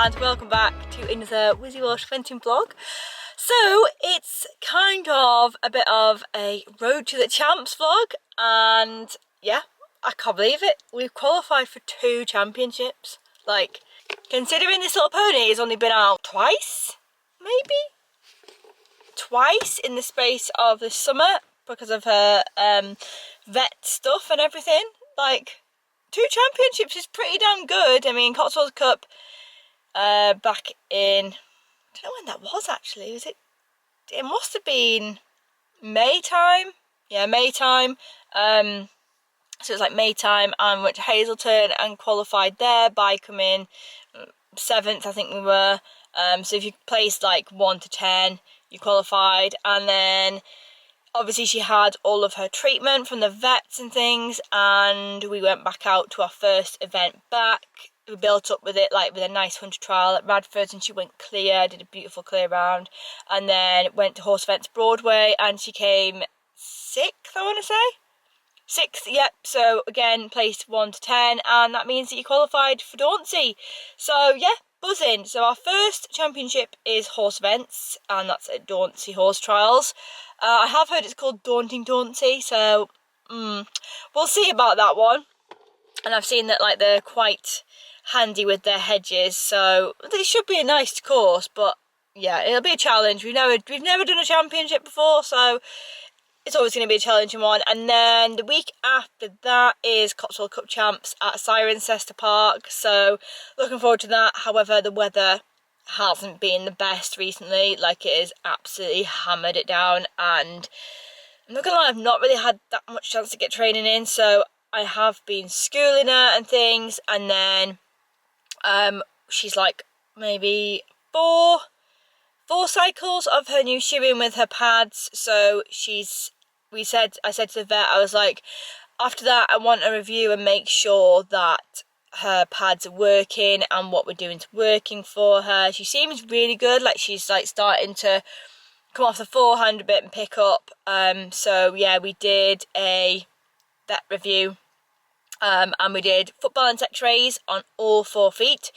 and welcome back to another Wizzy Walsh fencing vlog. So it's kind of a bit of a road to the champs vlog, and yeah, I can't believe it. We've qualified for 2 championships. Like, considering this little pony has only been out twice, maybe? Twice in the space of the summer because of her vet stuff and everything. Like, 2 championships is pretty damn good. I mean, Cotswolds Cup back in, I don't know when that was actually. Was it must have been May time. Yeah, May time. So it's like May time, and went to Hazelton and qualified there by coming 7th, I think we were. So if you placed like 1 to 10, you qualified. And then obviously she had all of her treatment from the vets and things, and we went back out to our first event back. We built up with it, like with a nice hunter trial at Radford, and she went clear, did a beautiful clear round, and then went to Horse Fence Broadway, and she came 6th, I want to say. 6th, yep. So again, placed 1 to 10, and that means that you qualified for Dauncey. So yeah, buzzing. So our first championship is Horse Events, and that's at Dauncey Horse Trials. I have heard it's called Daunting Dauncey, so we'll see about that one. And I've seen that like they're quite handy with their hedges, so they should be a nice course. But yeah, it'll be a challenge. We've never done a championship before, so it's always going to be a challenging one. And then the week after that is Cotswold Cup Champs at Cirencester Park, so looking forward to that. However, the weather hasn't been the best recently. Like, it has absolutely hammered it down, and I'm not gonna lie, I've not really had that much chance to get training in, so I have been schooling her and things. And then she's like maybe four cycles of her new shoeing with her pads. So I said to the vet, I was like, after that I want a review and make sure that her pads are working and what we're doing is working for her. She seems really good, like she's like starting to come off the forehand a bit and pick up. So yeah, we did a vet review, and we did foot balance x-rays on all 4 feet.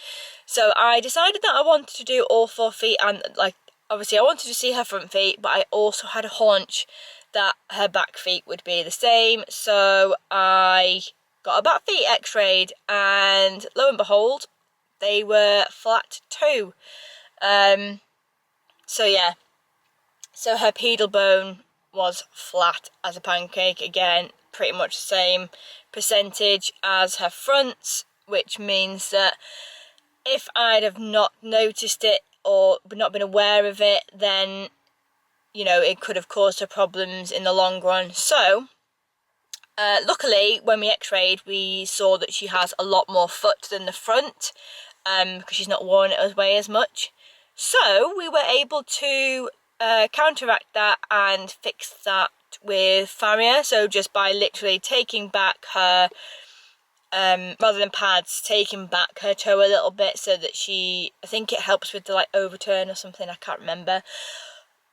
So I decided that I wanted to do all 4 feet, and like obviously I wanted to see her front feet, but I also had a hunch that her back feet would be the same. So I got her back feet x-rayed, and lo and behold, they were flat too. So yeah, so her pedal bone was flat as a pancake. Again, pretty much the same percentage as her fronts, which means that if I'd have not noticed it or not been aware of it, then, you know, it could have caused her problems in the long run. So luckily, when we x-rayed, we saw that she has a lot more foot than the front, because she's not worn it away as much. So we were able to counteract that and fix that with Farrier. So just by literally taking back her, rather than pads, taking back her toe a little bit, so that I think it helps with the like overturn or something, I can't remember.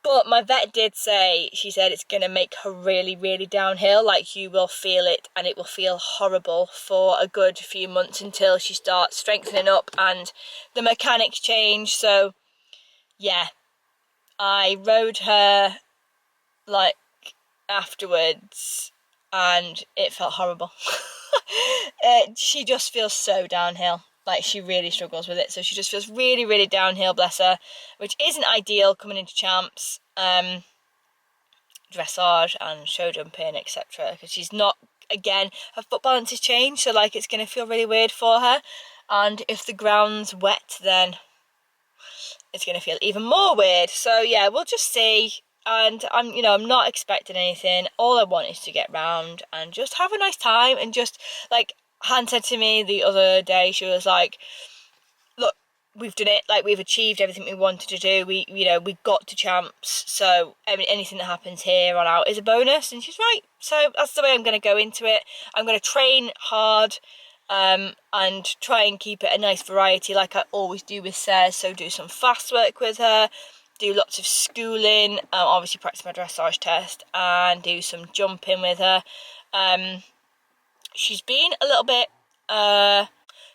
But my vet did say, she said it's going to make her really, really downhill. Like, you will feel it, and it will feel horrible for a good few months until she starts strengthening up and the mechanics change. So yeah, I rode her like afterwards, and it felt horrible. She just feels so downhill. Like, she really struggles with it, so she just feels really, really downhill, bless her, which isn't ideal coming into champs, dressage and show jumping, etc. Because she's not, again, her foot balance has changed, so like it's going to feel really weird for her. And if the ground's wet, then it's going to feel even more weird. So yeah, we'll just see. And I'm not expecting anything. All I want is to get round and just have a nice time. And just, like, Han said to me the other day, she was like, look, we've done it, like, we've achieved everything we wanted to do. We got to champs, so anything that happens here on out is a bonus. And she's right. So that's the way I'm going to go into it. I'm going to train hard, and try and keep it a nice variety like I always do with Sarah. So do some fast work with her, do lots of schooling, obviously practice my dressage test, and do some jumping with her. She's been a little bit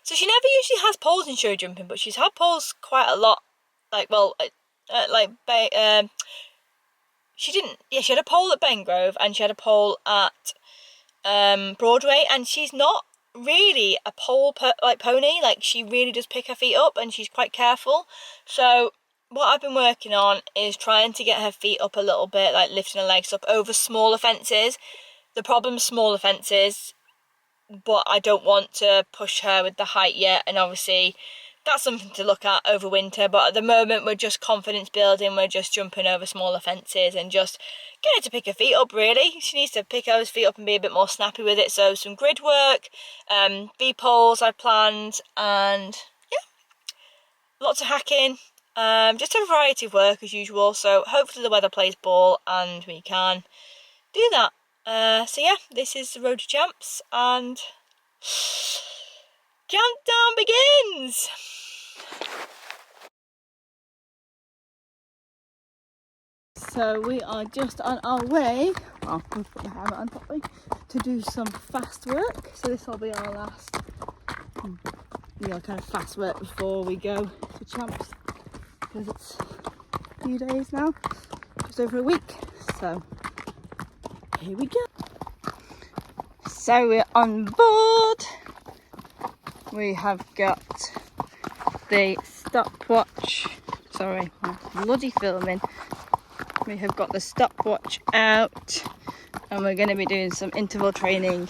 So she never usually has poles in show jumping, but she's had poles quite a lot. Like, well, she didn't. Yeah, she had a pole at Bengrove and she had a pole at Broadway, and she's not really a pole pony. Like, she really does pick her feet up and she's quite careful. So what I've been working on is trying to get her feet up a little bit, like lifting her legs up over smaller fences. The problem's smaller fences, but I don't want to push her with the height yet, and obviously that's something to look at over winter. But at the moment we're just confidence building, we're just jumping over smaller fences and just getting her to pick her feet up. Really, she needs to pick her feet up and be a bit more snappy with it. So some grid work, V-poles I've planned, and yeah, lots of hacking, just a variety of work as usual. So hopefully the weather plays ball and we can do that. So yeah, this is the Road to Champs, and countdown begins! So we are just on our way, well, we'll put the helmet on properly, to do some fast work. So this will be our last, kind of fast work before we go to Champs, because it's a few days now, just over a week. So here we go. So we're on board. We have got the stopwatch. Sorry, I'm bloody filming. We have got the stopwatch out, and we're going to be doing some interval training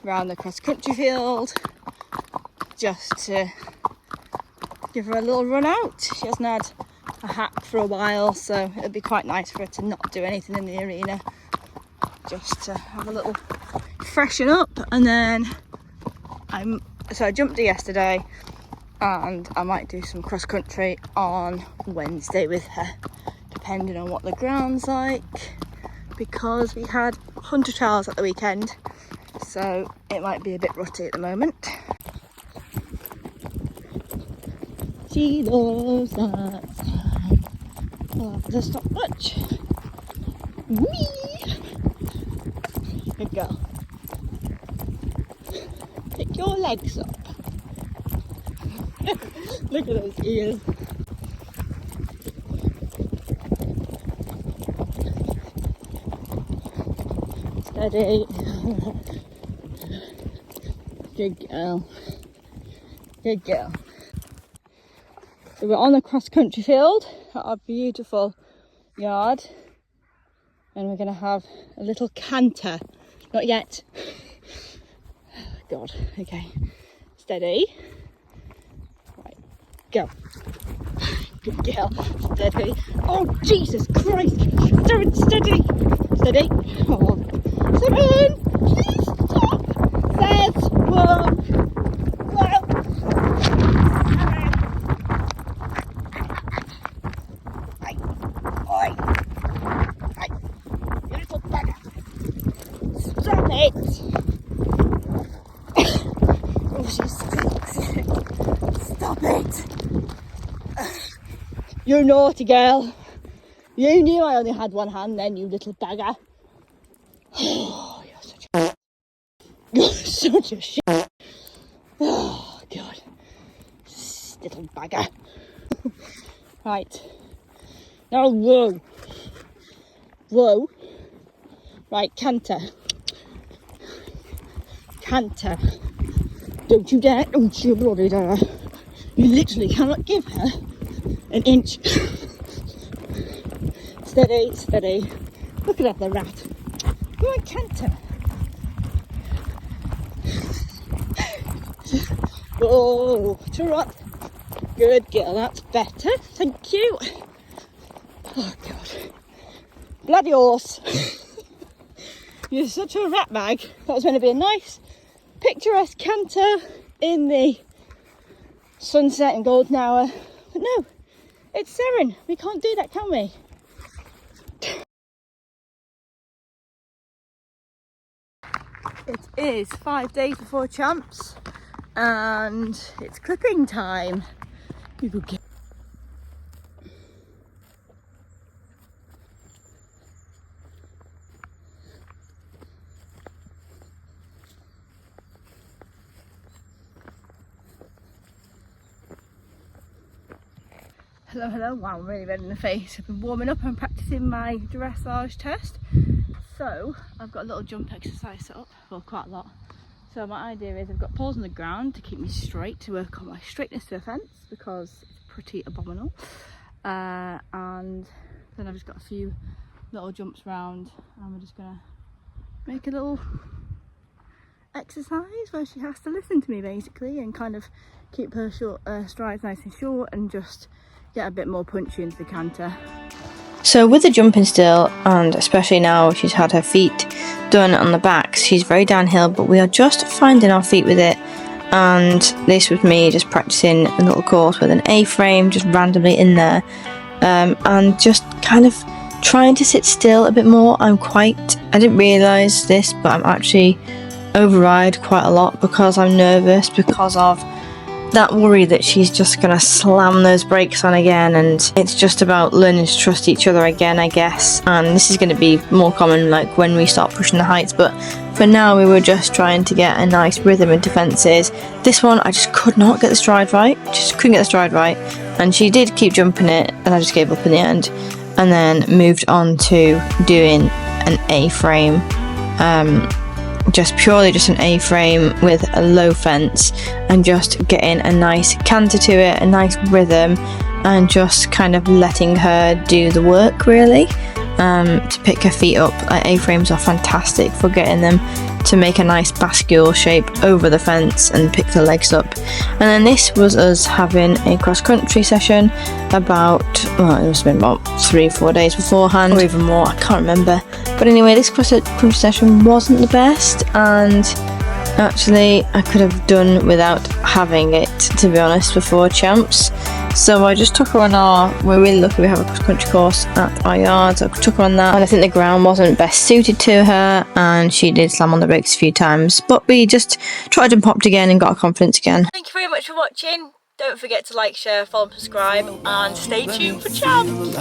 around the cross-country field, just to give her a little run out. She hasn't had a hack for a while, so it'd be quite nice for her to not do anything in the arena, just to have a little freshen up. And then I jumped her yesterday, and I might do some cross country on Wednesday with her, depending on what the ground's like, because we had hunter trials at the weekend, so it might be a bit rutty at the moment. She loves that sound of the stopwatch. Whee! Good girl. Pick your legs up. Look at those ears. Steady. Good girl. Good girl. So we're on the cross country field at our beautiful yard, and we're going to have a little canter. Not yet. God, okay. Steady. Right, go. Good girl. Steady. Oh, Jesus Christ. Steady. Steady. Steady. Oh. Seven. Please stop. That's one. Well. Right. Oi. Right. You little bugger. Stop it. Oh, she squeaks. Stop it. You naughty girl. You knew I only had one hand then, you little bagger. Oh, you're such a shit. Oh, God. Little bagger. Right. Now, whoa. Whoa. Right, canter. Canter. Don't you dare. Don't you bloody dare. You literally cannot give her an inch. Steady, steady. Look at the rat. Go on, canter. Oh, trot. Good girl, that's better. Thank you. Oh, God. Bloody horse. You're such a rat bag. That was going to be a nice, picturesque canter in the sunset and golden hour. But no, it's Seren. We can't do that, can we? It is 5 days before Champs, and it's clipping time. You go get. Hello, hello. Wow, I'm really red in the face. I've been warming up and practicing my dressage test. So I've got a little jump exercise set up, well, quite a lot. So my idea is I've got poles on the ground to keep me straight, to work on my straightness to the fence because it's pretty abominable. And then I've just got a few little jumps round, and we're just gonna make a little exercise where she has to listen to me basically and kind of keep her short strides nice and short and just get a bit more punchy into the canter. So with the jumping still, and especially now she's had her feet done on the backs, she's very downhill, but we are just finding our feet with it. And this was me just practicing a little course with an A-frame just randomly in there, and just kind of trying to sit still a bit more. I didn't realise this, but I'm actually override quite a lot because I'm nervous, because of that worry that she's just gonna slam those brakes on again, and it's just about learning to trust each other again, I guess. And this is going to be more common like when we start pushing the heights, but for now we were just trying to get a nice rhythm into fences. This one I just could not get the stride right, and she did keep jumping it and I just gave up in the end, and then moved on to doing an A-frame, just an A-frame with a low fence, and just getting a nice canter to it, a nice rhythm, and just kind of letting her do the work really, to pick her feet up. A-frames are fantastic for getting them to make a nice bascule shape over the fence and pick the legs up. And then this was us having a cross-country session about, well, it must have been about 3-4 days beforehand, or even more, I can't remember. But anyway, this cross-country session wasn't the best, and actually I could have done without having it, to be honest, before Champs. So I just took her on we're really lucky we have a cross-country course at our yard, so I took her on that, and I think the ground wasn't best suited to her, and she did slam on the brakes a few times, but we just tried and popped again and got her confidence again. Thank you very much for watching. Don't forget to like, share, follow and subscribe, and stay tuned for Champs.